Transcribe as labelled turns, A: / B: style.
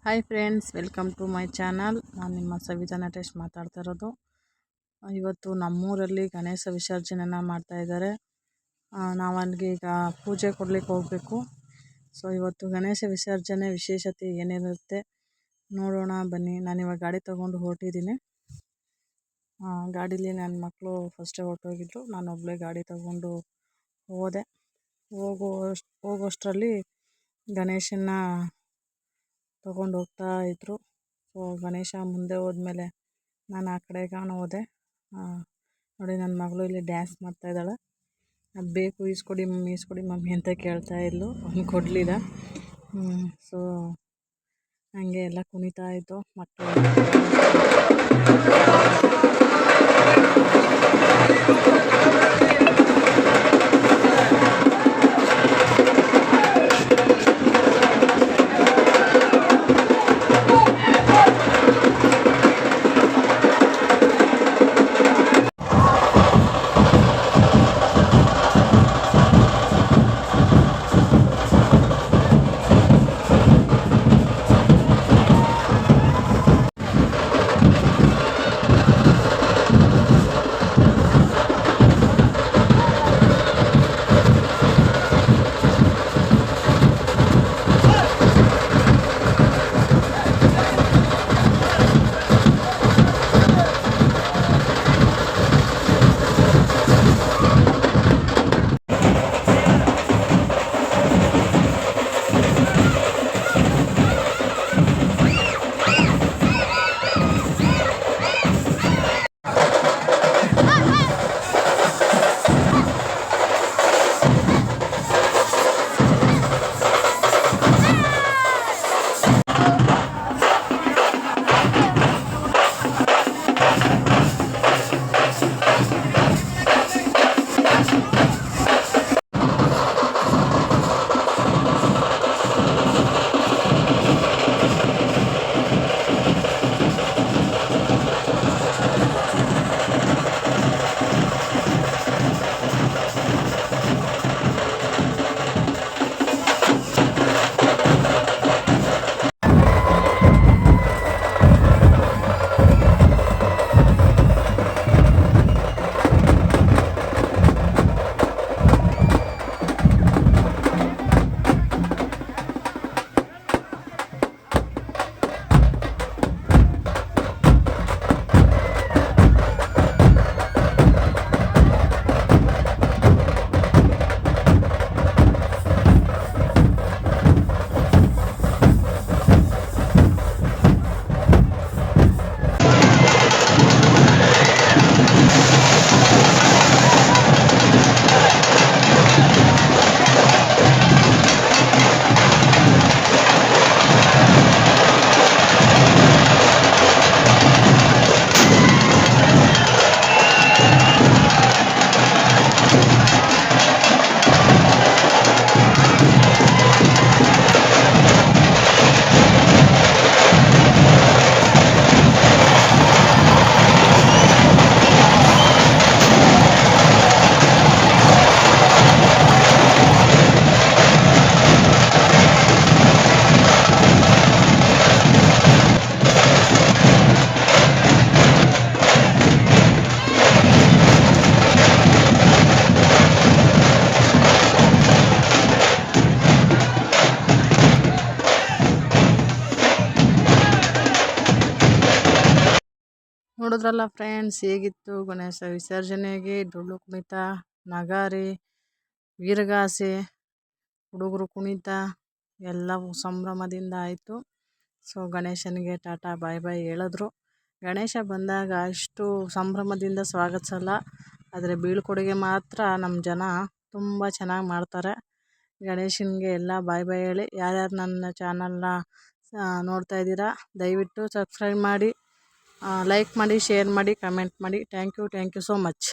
A: Hi friends, welcome to my channel. ನಾನು ನಿಮ್ಮ ಸವಿತಾ ನಟೇಶ್ ಮಾತಾಡ್ತಾ ಇರೋದು. ಇವತ್ತು ನಮ್ಮೂರಲ್ಲಿ ಗಣೇಶ ವಿಸರ್ಜನೆನ ಮಾಡ್ತಾಯಿದ್ದಾರೆ. ನಾವು ಅಲ್ಲಿಗೆ ಈಗ ಪೂಜೆ ಕೊಡ್ಲಿಕ್ಕೆ ಹೋಗಬೇಕು. ಸೊ ಇವತ್ತು ಗಣೇಶ ವಿಸರ್ಜನೆ ವಿಶೇಷತೆ ಏನಿರುತ್ತೆ ನೋಡೋಣ ಬನ್ನಿ. ನಾನಿವಾಗ ಗಾಡಿ ತೊಗೊಂಡು ಹೊರಟಿದ್ದೀನಿ. ಗಾಡೀಲಿ ನನ್ನ ಮಕ್ಕಳು ಫಸ್ಟೇ ಹೊರಟೋಗಿದ್ರು. ನಾನು ಒಬ್ಬಳೇ ಗಾಡಿ ತಗೊಂಡು ಹೋದೆ. ಹೋಗೋಷ್ಟರಲ್ಲಿ ಗಣೇಶನ ತೊಗೊಂಡು ಹೋಗ್ತಾ ಇದ್ರು. ಸೊ ಗಣೇಶ ಮುಂದೆ ಹೋದ್ಮೇಲೆ ನಾನು ಆ ಕಡೆ ಹೋದೆ. ನೋಡಿ, ನನ್ನ ಮಗಳು ಇಲ್ಲಿ ಡ್ಯಾನ್ಸ್ ಮಾಡ್ತಾ ಇದ್ದಾಳೆ. ಅದು ಬೇಕು, ಈಸ್ಕೊಡಿ ಮಮ್ಮಿ ಅಂತ ಕೇಳ್ತಾ ಇದ್ಲು. ಅವ್ನು ಕೊಡಲಿಲ್ಲ. ಸೊ ಹಾಗೆ ಎಲ್ಲ ಕುಣಿತಾ ಇತ್ತು ಮಕ್ಕಳು. ನೋಡಿದ್ರಲ್ಲ ಫ್ರೆಂಡ್ಸ್, ಹೇಗಿತ್ತು ಗಣೇಶ ವಿಸರ್ಜನೆಗೆ. ಡೊಳ್ಳು ಕುಣಿತ, ನಗಾರಿ, ವೀರಗಾಸೆ, ಹುಡುಗರು ಕುಣಿತ ಎಲ್ಲವೂ ಸಂಭ್ರಮದಿಂದ ಆಯಿತು. ಸೊ ಗಣೇಶನಿಗೆ ಟಾಟಾ ಬಾಯ್ ಬಾಯ್ ಹೇಳಿದ್ರು. ಗಣೇಶ ಬಂದಾಗ ಇಷ್ಟು ಸಂಭ್ರಮದಿಂದ ಸ್ವಾಗತಿಸಲ್ಲ, ಆದರೆ ಬೀಳ್ಕೊಡುಗೆ ಮಾತ್ರ ನಮ್ಮ ಜನ ತುಂಬ ಚೆನ್ನಾಗಿ ಮಾಡ್ತಾರೆ. ಗಣೇಶನಿಗೆ ಎಲ್ಲ ಬಾಯ್ ಬಾಯ್ ಹೇಳಿ. ಯಾರ್ಯಾರು ನನ್ನ ಚಾನಲ್ನ ನೋಡ್ತಾ ಇದ್ದೀರಾ, ದಯವಿಟ್ಟು ಸಬ್ಸ್ಕ್ರೈಬ್ ಮಾಡಿ, ಲೈಕ್ ಮಾಡಿ, ಶೇರ್ ಮಾಡಿ, ಕಮೆಂಟ್ ಮಾಡಿ. Thank you so much.